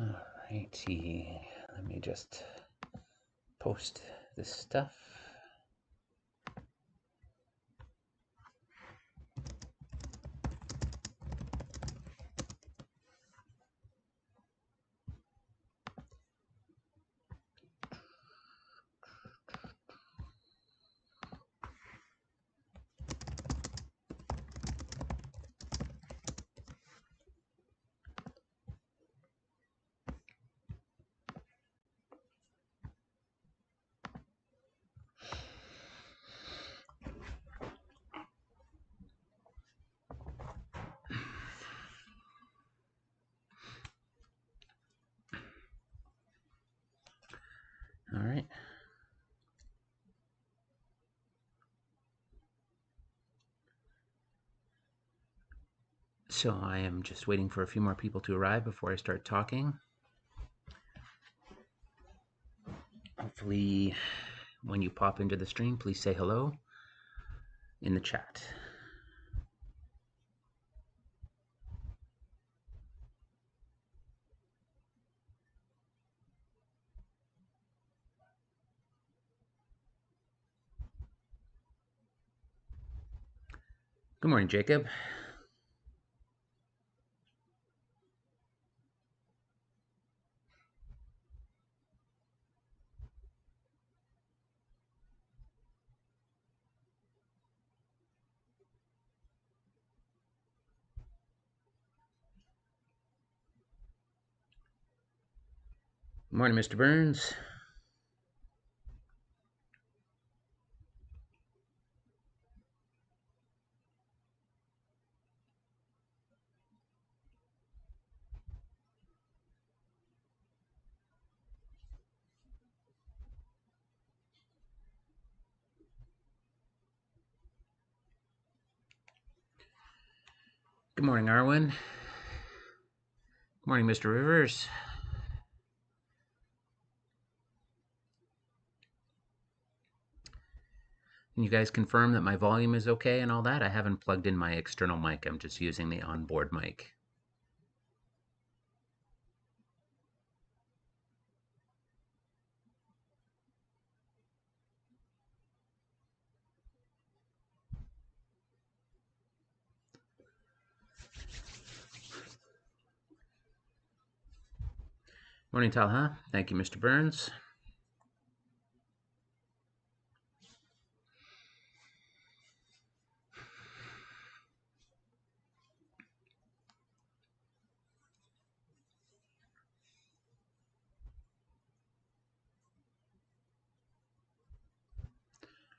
Alrighty, let me just post this stuff. All right. So I am just waiting for a few more people to arrive before I start talking. Hopefully, when you pop into the stream, please say hello in the chat. Good morning, Jacob. Good morning, Mr. Burns. Good morning, Arwen. Good morning, Mr. Rivers. Can you guys confirm that my volume is okay and all that? I haven't plugged in my external mic. I'm just using the onboard mic. Morning, Talha. Thank you, Mr. Burns.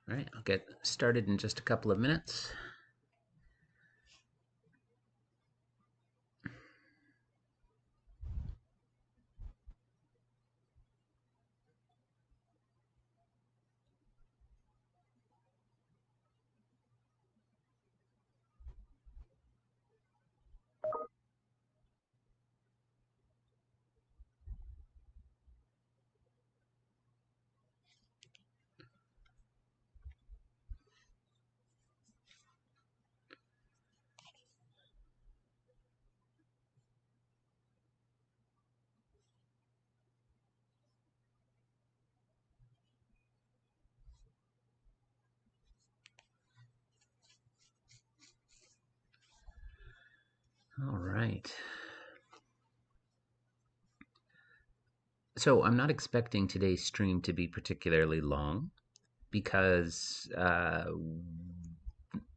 All right, I'll get started in just a couple of minutes. All right. So I'm not expecting today's stream to be particularly long because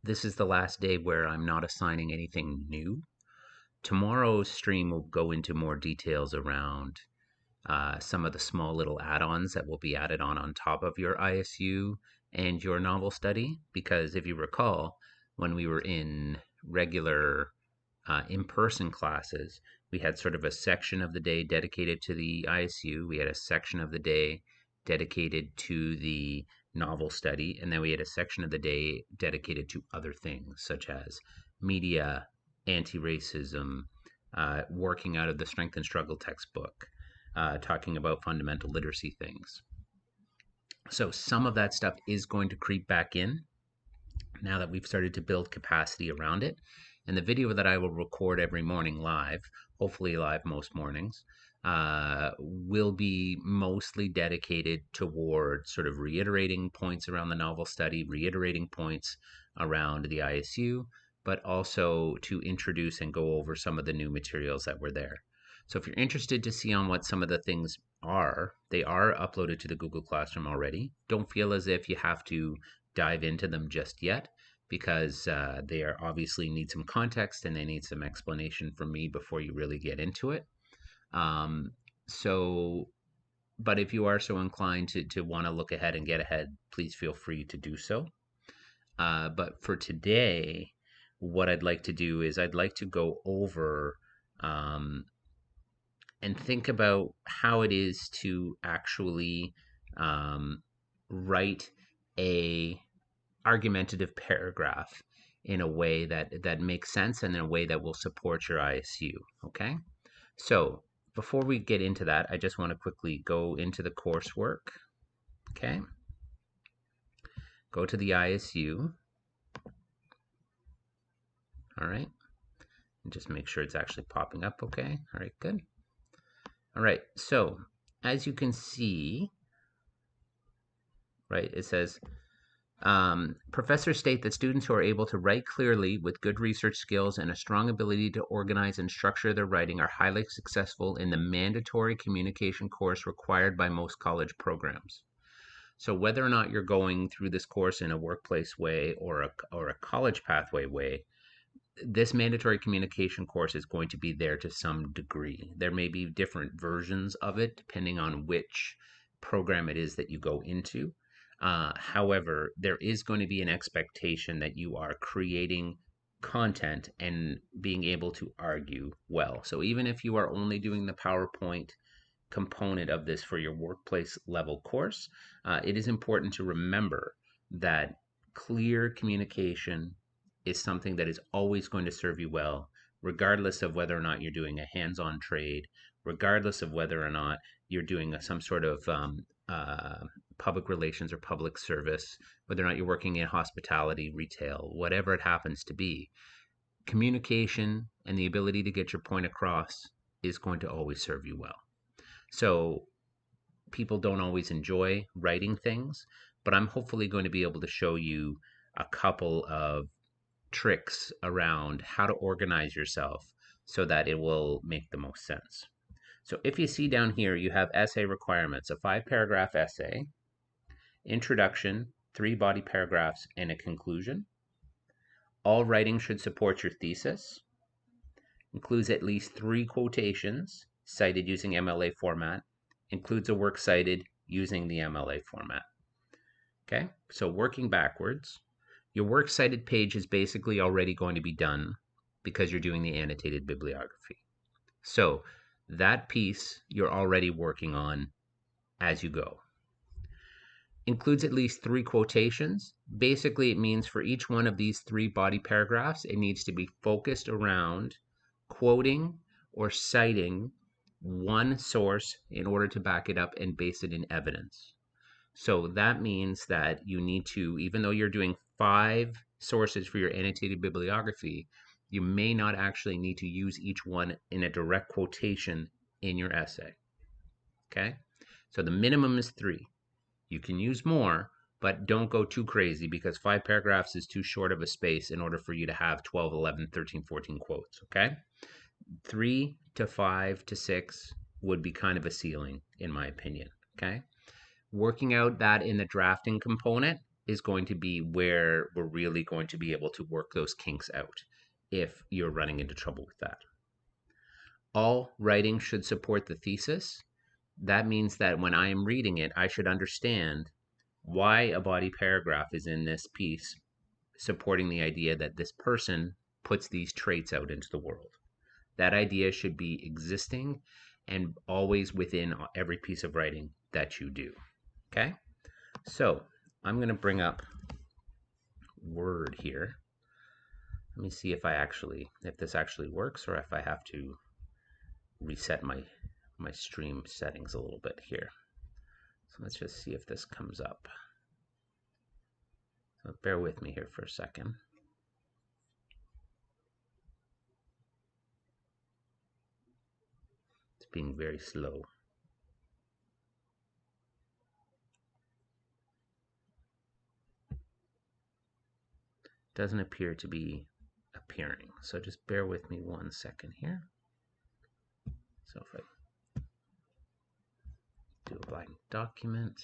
this is the last day where I'm not assigning anything new. Tomorrow's stream will go into more details around some of the small little add-ons that will be added on top of your ISU and your novel study. Because if you recall, when we were in regular in-person classes, we had sort of a section of the day dedicated to the ISU. We had a section of the day dedicated to the novel study, and then we had a section of the day dedicated to other things such as media, anti-racism, working out of the Strength and Struggle textbook, talking about fundamental literacy things. So some of that stuff is going to creep back in now that we've started to build capacity around it. And the video that I will record every morning live, hopefully live most mornings, will be mostly dedicated toward sort of reiterating points around the novel study, reiterating points around the ISU, but also to introduce and go over some of the new materials that were there. So if you're interested to see on what some of the things are, they are uploaded to the Google Classroom already. Don't feel as if you have to dive into them just yet, because they are obviously need some context and they need some explanation from me before you really get into it. Um, so, but if you are so inclined to want to look ahead and get ahead, please feel free to do so. But for today, what I'd like to do is I'd like to go over um, and think about how it is to actually um, write a argumentative paragraph in a way that makes sense and in a way that will support your ISU. Okay, so before we get into that, I just want to quickly go into the coursework. Okay, go to the ISU. All right, and just make sure it's actually popping up. Okay, all right, good. All right, so as you can see, right, it says professors state that students who are able to write clearly with good research skills and a strong ability to organize and structure their writing are highly successful in the mandatory communication course required by most college programs. So whether or not you're going through this course in a workplace way or a college pathway way, this mandatory communication course is going to be there to some degree. There may be different versions of it depending on which program it is that you go into. However, there is going to be an expectation that you are creating content and being able to argue well. So even if you are only doing the PowerPoint component of this for your workplace level course, it is important to remember that clear communication is something that is always going to serve you well, regardless of whether or not you're doing a hands-on trade, regardless of whether or not you're doing some sort of public relations or public service, whether or not you're working in hospitality, retail, whatever it happens to be. Communication and the ability to get your point across is going to always serve you well. So people don't always enjoy writing things, but I'm hopefully going to be able to show you a couple of tricks around how to organize yourself so that it will make the most sense. So if you see down here, you have essay requirements, a 5-paragraph essay, introduction, 3 body paragraphs, and a conclusion. All writing should support your thesis. Includes at least 3 quotations cited using MLA format. Includes a work cited using the MLA format. Okay, so working backwards, your works cited page is basically already going to be done because you're doing the annotated bibliography. So that piece you're already working on as you go. Includes at least 3 quotations. Basically, it means for each one of these 3 body paragraphs, it needs to be focused around quoting or citing one source in order to back it up and base it in evidence. So that means that you need to, even though you're doing 5 sources for your annotated bibliography, you may not actually need to use each one in a direct quotation in your essay. Okay? So the minimum is 3. You can use more, but don't go too crazy because 5 paragraphs is too short of a space in order for you to have 12, 11, 13, 14 quotes. Okay? 3 to 5 to 6 would be kind of a ceiling, in my opinion. Okay? Working out that in the drafting component is going to be where we're really going to be able to work those kinks out if you're running into trouble with that. All writing should support the thesis. That means that when I am reading it, I should understand why a body paragraph is in this piece, supporting the idea that this person puts these traits out into the world. That idea should be existing and always within every piece of writing that you do. Okay? So I'm going to bring up Word here. Let me see if this actually works or if I have to reset my stream settings a little bit here. So let's just see if this comes up. So bear with me here for a second. being very slow. Doesn't appear to be appearing. So just bear with me 1 second here. So if I do a blank document,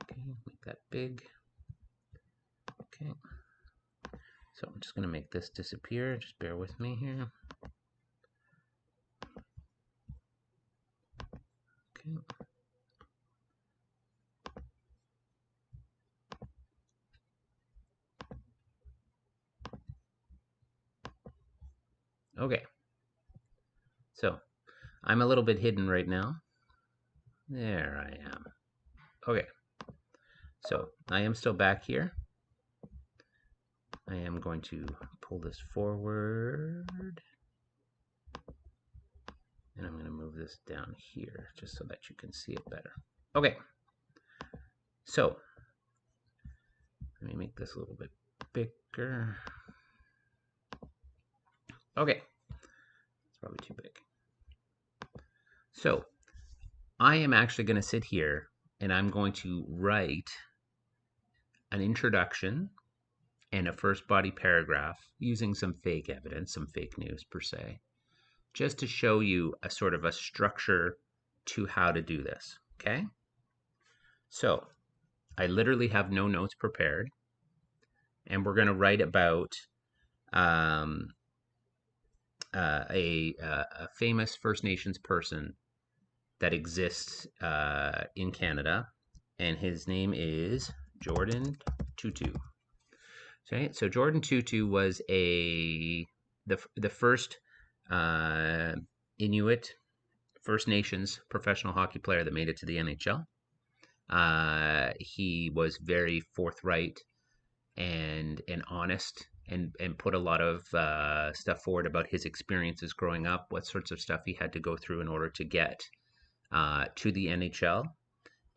okay, make that big. Okay. So I'm just going to make this disappear. Just bear with me here. Okay. Okay. So I'm a little bit hidden right now. There I am. Okay. So I am still back here. I am going to pull this forward. And I'm going to move this down here just so that you can see it better. Okay. So let me make this a little bit bigger. Okay. It's probably too big. So I am actually going to sit here and I'm going to write an introduction and a first body paragraph using some fake evidence, some fake news per se, just to show you a sort of a structure to how to do this, okay? So I literally have no notes prepared, and we're going to write about a famous First Nations person that exists in Canada, and his name is Jordan Tutu. Okay, so Jordan Tutu was the first Inuit First Nations professional hockey player that made it to the NHL. He was very forthright and honest and put a lot of stuff forward about his experiences growing up, what sorts of stuff he had to go through in order to get to the NHL.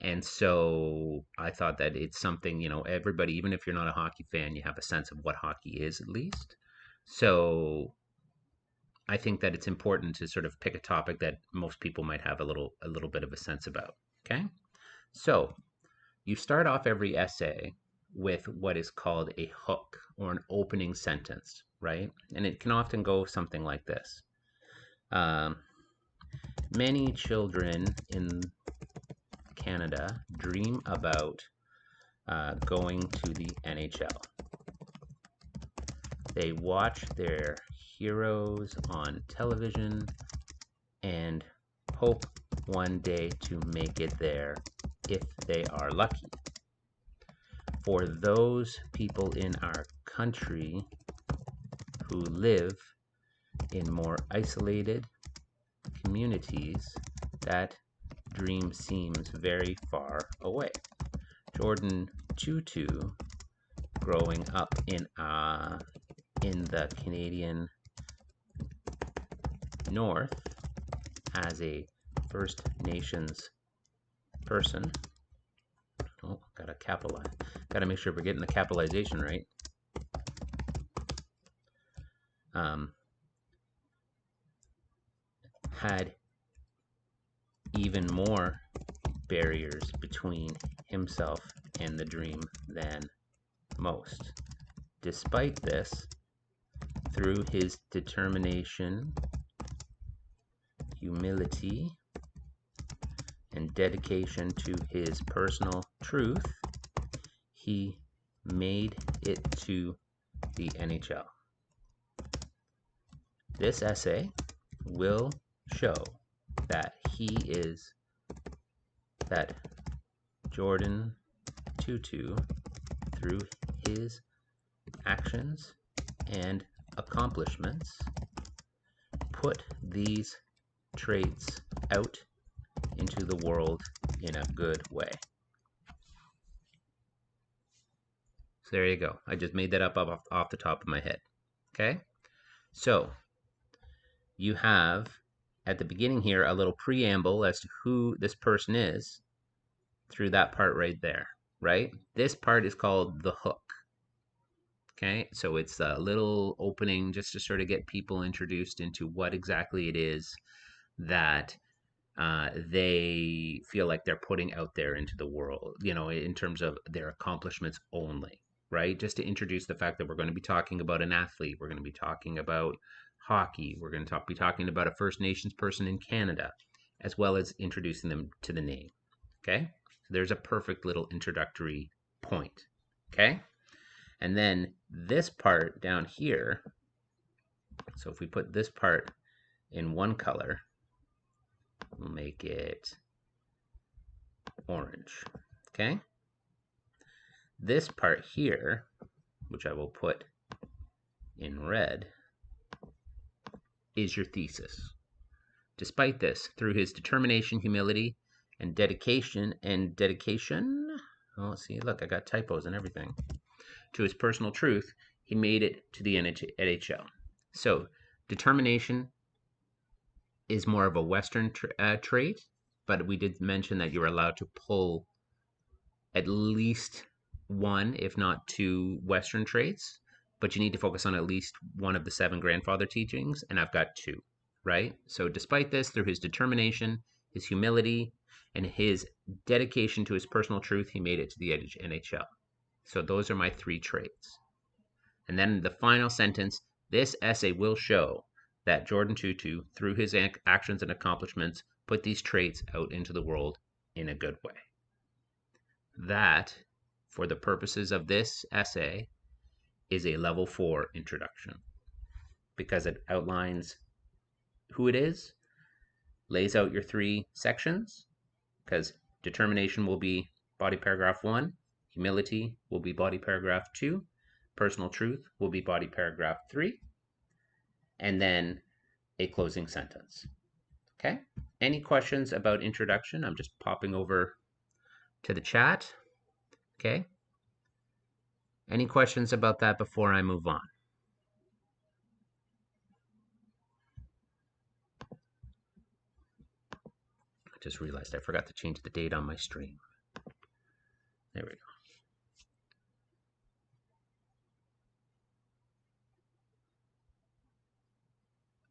And so I thought that it's something, you know, everybody, even if you're not a hockey fan, you have a sense of what hockey is at least. So I think that it's important to sort of pick a topic that most people might have a little bit of a sense about. Okay? So you start off every essay with what is called a hook or an opening sentence, right? And it can often go something like this. Many children in Canada dream about going to the NHL. They watch their heroes on television and hope one day to make it there if they are lucky. For those people in our country who live in more isolated communities, that dream seems very far away. Jordan Tutu, growing up in the Canadian North as a First Nations person. Oh, gotta capitalize. Gotta make sure we're getting the capitalization right. Had even more barriers between himself and the dream than most. Despite this, through his determination, humility, and dedication to his personal truth, he made it to the NHL. This essay will show that that Jordan Tutu, through his actions and accomplishments, put these traits out into the world in a good way. So there you go. I just made that up off the top of my head. Okay? So you have at the beginning here a little preamble as to who this person is through that part right there, right? This part is called the hook. Okay, so it's a little opening just to sort of get people introduced into what exactly it is that they feel like they're putting out there into the world, in terms of their accomplishments only, right? Just to introduce the fact that we're going to be talking about an athlete, we're going to be talking about hockey, we're going to be talking about a First Nations person in Canada, as well as introducing them to the name. Okay, so there's a perfect little introductory point. Okay, and then this part down here, so if we put this part in one color, we'll make it orange. Okay, this part here, which I will put in red, is your thesis. Despite this, through his determination, humility, and dedication, oh, see, look, I got typos and everything, to his personal truth, he made it to the NHL. So, determination is more of a Western trait, but we did mention that you're allowed to pull at least one, if not two, Western traits, but you need to focus on at least one of the 7 grandfather teachings, and I've got 2, right? So despite this, through his determination, his humility, and his dedication to his personal truth, he made it to the NHL. So those are my 3 traits. And then the final sentence, this essay will show that Jordan Tutu, through his actions and accomplishments, put these traits out into the world in a good way. That, for the purposes of this essay, is a level 4 introduction because it outlines who it is, lays out your 3 sections, because determination will be body paragraph 1, humility will be body paragraph 2, personal truth will be body paragraph 3, and then a closing sentence. Okay? Any questions about introduction? I'm just popping over to the chat. Okay? Any questions about that before I move on? I just realized I forgot to change the date on my stream. There we go.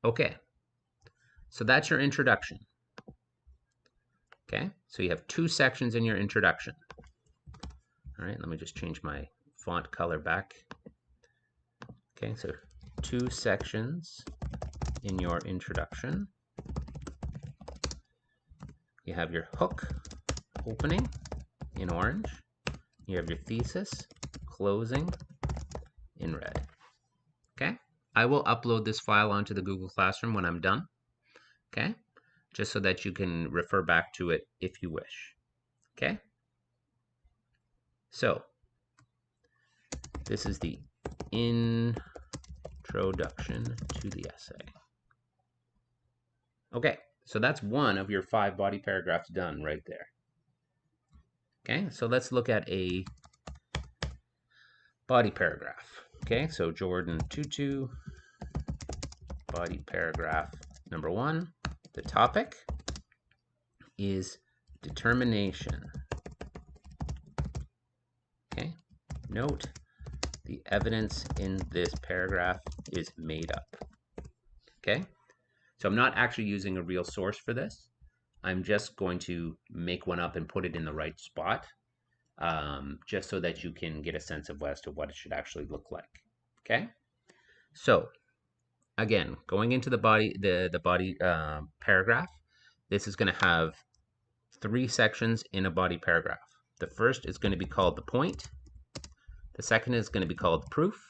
Okay, so that's your introduction. Okay, so you have 2 sections in your introduction. All right, let me just change my font color back. Okay, so 2 sections in your introduction. You have your hook opening in orange. You have your thesis closing in red. Okay, I will upload this file onto the Google Classroom when I'm done. Okay, just so that you can refer back to it if you wish. Okay, so this is the introduction to the essay. Okay, so that's one of your 5 body paragraphs done right there. Okay, so let's look at a body paragraph. Okay, so Jordan Tutu, body paragraph number 1. The topic is determination. Okay, note the evidence in this paragraph is made up. Okay, so I'm not actually using a real source for this. I'm just going to make one up and put it in the right spot, just so that you can get a sense of as to what it should actually look like. Okay, so again, going into the body paragraph, this is going to have 3 sections in a body paragraph. The first is going to be called the point. The second is going to be called proof.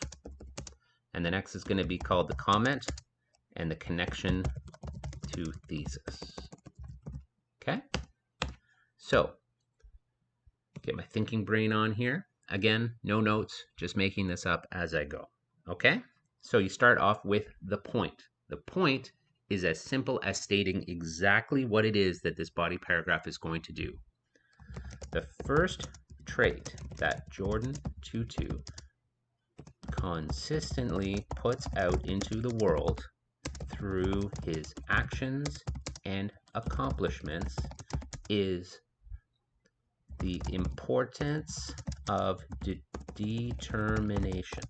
And the next is going to be called the comment and the connection to thesis. Okay? So, get my thinking brain on here. Again, no notes, just making this up as I go. Okay? So you start off with the point. The point is as simple as stating exactly what it is that this body paragraph is going to do. The first trait that Jordan Tutu consistently puts out into the world through his actions and accomplishments is the importance of determination.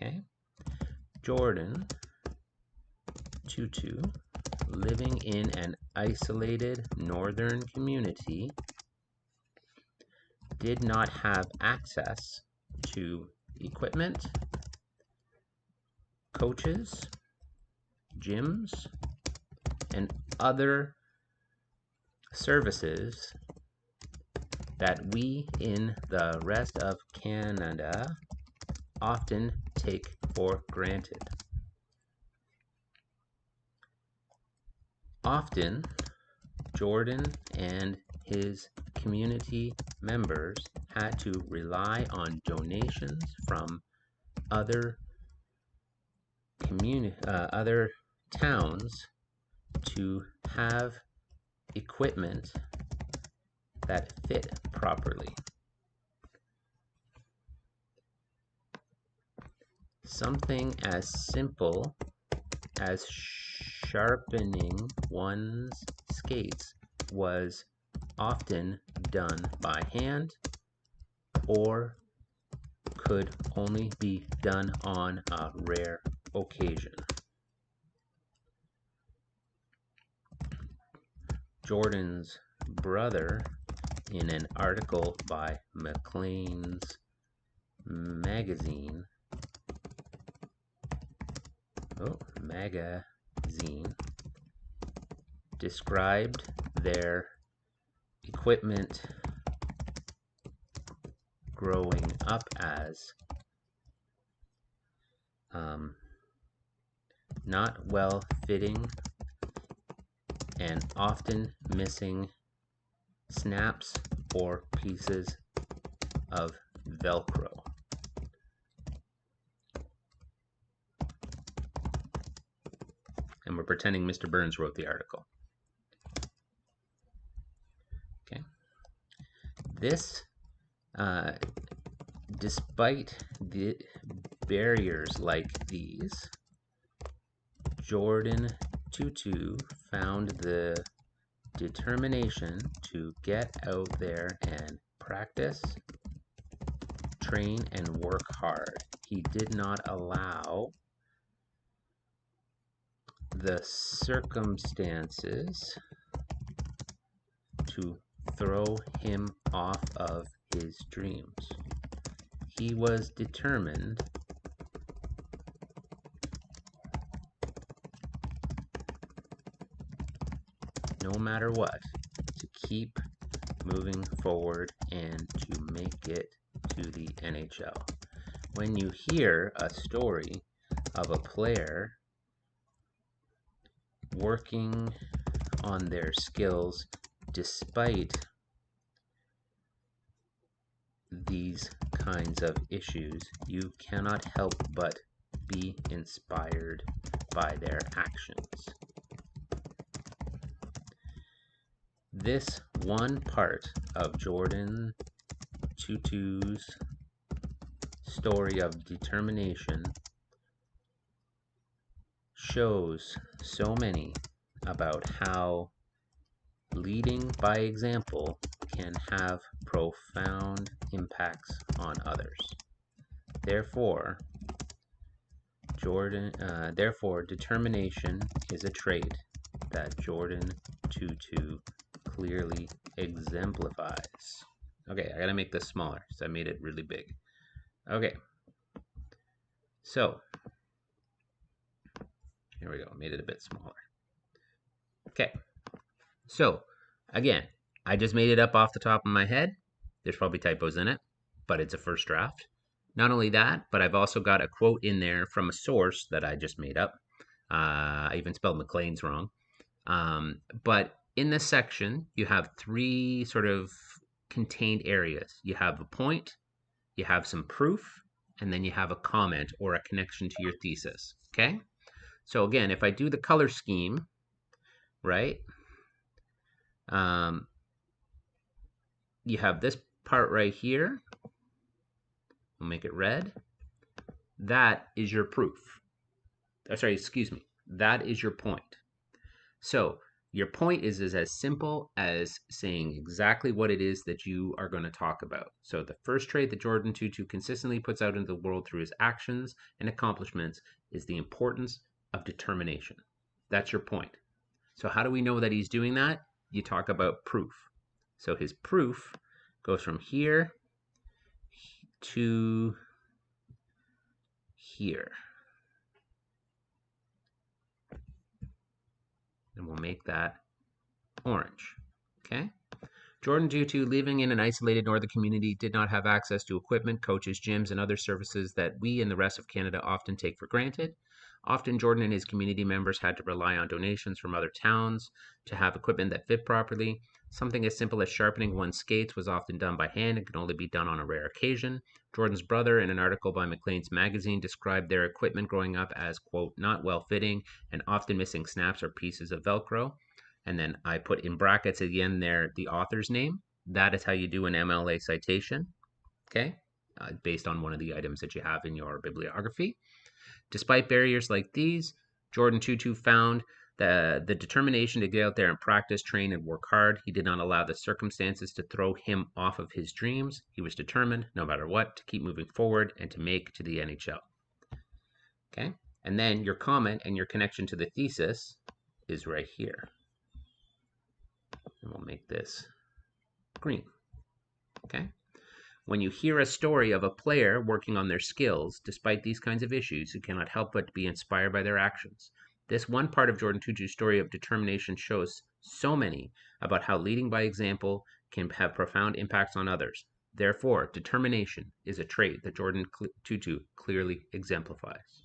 Okay. Jordan Tutu, living in an isolated northern community, did not have access to equipment, coaches, gyms, and other services that we in the rest of Canada often take for granted. Often, Jordan and his community members had to rely on donations from other other towns to have equipment that fit properly. Something as simple as sharpening one's skates was often done by hand or could only be done on a rare occasion. Jordan's brother, in an article by Maclean's magazine, described their equipment growing up as not well fitting and often missing snaps or pieces of Velcro. And we're pretending Mr. Burns wrote the article. Okay. This, despite the barriers like these, Jordan Tutu found the determination to get out there and practice, train, and work hard. He did not allow the circumstances to throw him off of his dreams. He was determined no matter what to keep moving forward and to make it to the NHL. When you hear a story of a player working on their skills despite these kinds of issues, you cannot help but be inspired by their actions. This one part of Jordan Tutu's story of determination shows so many about how leading by example can have profound impacts on others. Therefore, determination is a trait that Jordan Tutu clearly exemplifies. Okay, I gotta make this smaller because I made it really big. Okay, so here we go. I made it a bit smaller. Okay, so again, I just made it up off the top of my head. There's probably typos in it, but it's a first draft. Not only that, but I've also got a quote in there from a source that I just made up. I even spelled Maclean's wrong. But in this section, you have three sort of contained areas. You have a point, you have some proof, and then you have a comment or a connection to your thesis. Okay? So again, if I do the color scheme, right? You have this part right here. We'll make it red. That is your proof. Sorry, excuse me. That is your point. So Your point is as simple as saying exactly what it is that you are going to talk about. So the first trait that Jordan Tutu consistently puts out into the world through his actions and accomplishments is the importance of determination. That's your point. So how do we know that he's doing that? You talk about proof. So his proof goes from here to here. And we'll make that orange. Okay? Jordan, due to living in an isolated northern community, did not have access to equipment, coaches, gyms, and other services that we and the rest of Canada often take for granted. Often, Jordan and his community members had to rely on donations from other towns to have equipment that fit properly. Something as simple as sharpening one's skates was often done by hand and could only be done on a rare occasion. Jordan's brother, in an article by Maclean's magazine, described their equipment growing up as, quote, not well fitting and often missing snaps or pieces of Velcro. And then I put in brackets again there the author's name. That is how you do an MLA citation, okay, based on one of the items that you have in your bibliography. Despite barriers like these, Jordan Tutu found the determination to get out there and practice, train, and work hard. He did not allow the circumstances to throw him off of his dreams. He was determined, no matter what, to keep moving forward and to make to the NHL. Okay, and then your comment and your connection to the thesis is right here. And we'll make this green. Okay. When you hear a story of a player working on their skills, despite these kinds of issues, you cannot help but be inspired by their actions. This one part of Jordan Tutu's story of determination shows so many about how leading by example can have profound impacts on others. Therefore, determination is a trait that Jordan Tutu clearly exemplifies.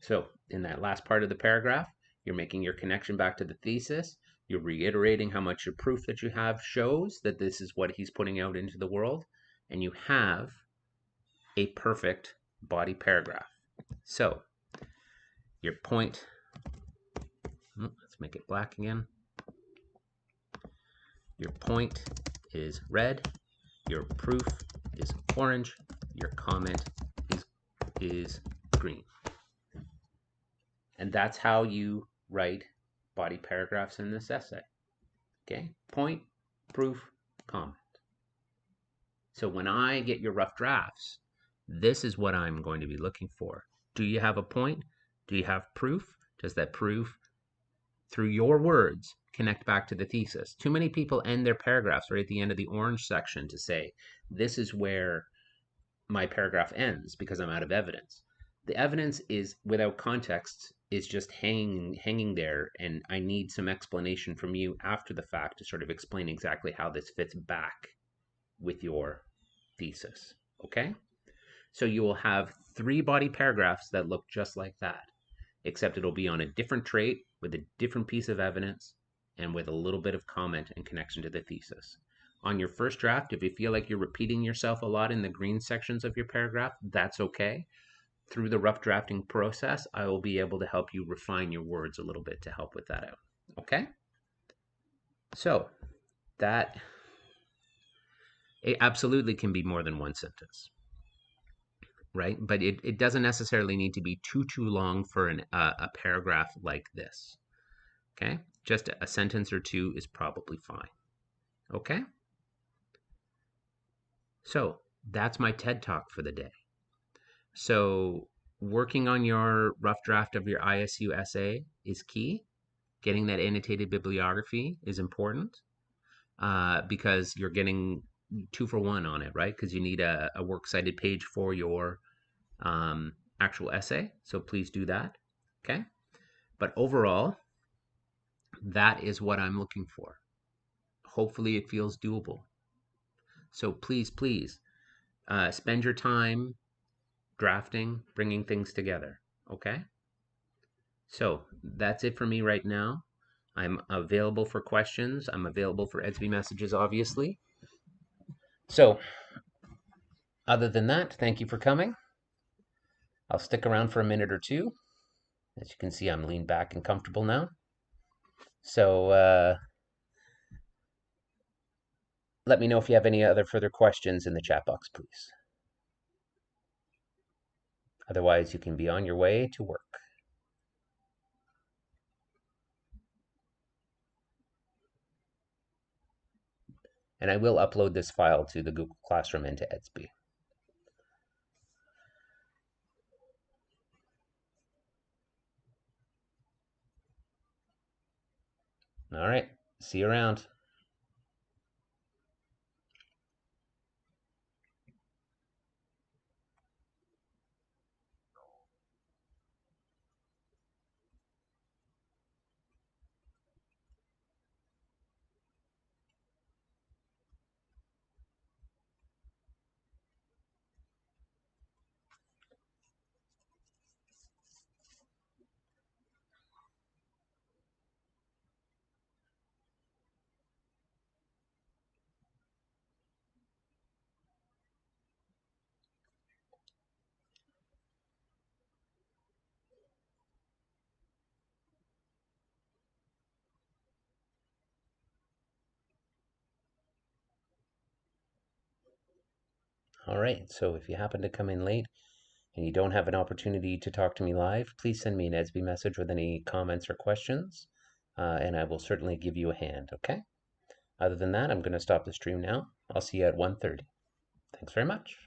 So, in that last part of the paragraph, you're making your connection back to the thesis. You're reiterating how much your proof that you have shows that this is what he's putting out into the world. And you have a perfect body paragraph. So, your point, let's make it black again. Your point is red. Your proof is orange. Your comment is green. And that's how you write body paragraphs in this essay. Okay? Point, proof, comment. So when I get your rough drafts, this is what I'm going to be looking for. Do you have a point? Do you have proof? Does that proof, through your words, connect back to the thesis? Too many people end their paragraphs right at the end of the orange section to say, this is where my paragraph ends because I'm out of evidence. The evidence is without context is just hanging there, and I need some explanation from you after the fact to sort of explain exactly how this fits back with your thesis. Okay? So you will have 3 body paragraphs that look just like that, except it'll be on a different trait with a different piece of evidence and with a little bit of comment and connection to the thesis. On your first draft, if you feel like you're repeating yourself a lot in the green sections of your paragraph, that's okay. Through the rough drafting process, I will be able to help you refine your words a little bit to help with that out. Okay? So, that it absolutely can be more than one sentence, right? But it doesn't necessarily need to be too long for a paragraph like this. Okay? Just a sentence or two is probably fine. Okay? So that's my TED Talk for the day. So working on your rough draft of your ISU essay is key. Getting that annotated bibliography is important because you're getting 2 for 1 on it, right? Because you need a works cited page for your actual essay. So please do that. Okay? But overall, that is what I'm looking for. Hopefully it feels doable. So please spend your time drafting, bringing things together. Okay? So that's it for me right now. I'm available for questions. I'm available for Edsby messages, obviously. So other than that, thank you for coming. I'll stick around for a minute or two. As you can see, I'm leaned back and comfortable now. So let me know if you have any other further questions in the chat box, please. Otherwise, you can be on your way to work. And I will upload this file to the Google Classroom and to Edsby. All right, see you around. All right, so if you happen to come in late and you don't have an opportunity to talk to me live, please send me an Edsby message with any comments or questions, and I will certainly give you a hand, okay? Other than that, I'm going to stop the stream now. I'll see you at 1:30. Thanks very much.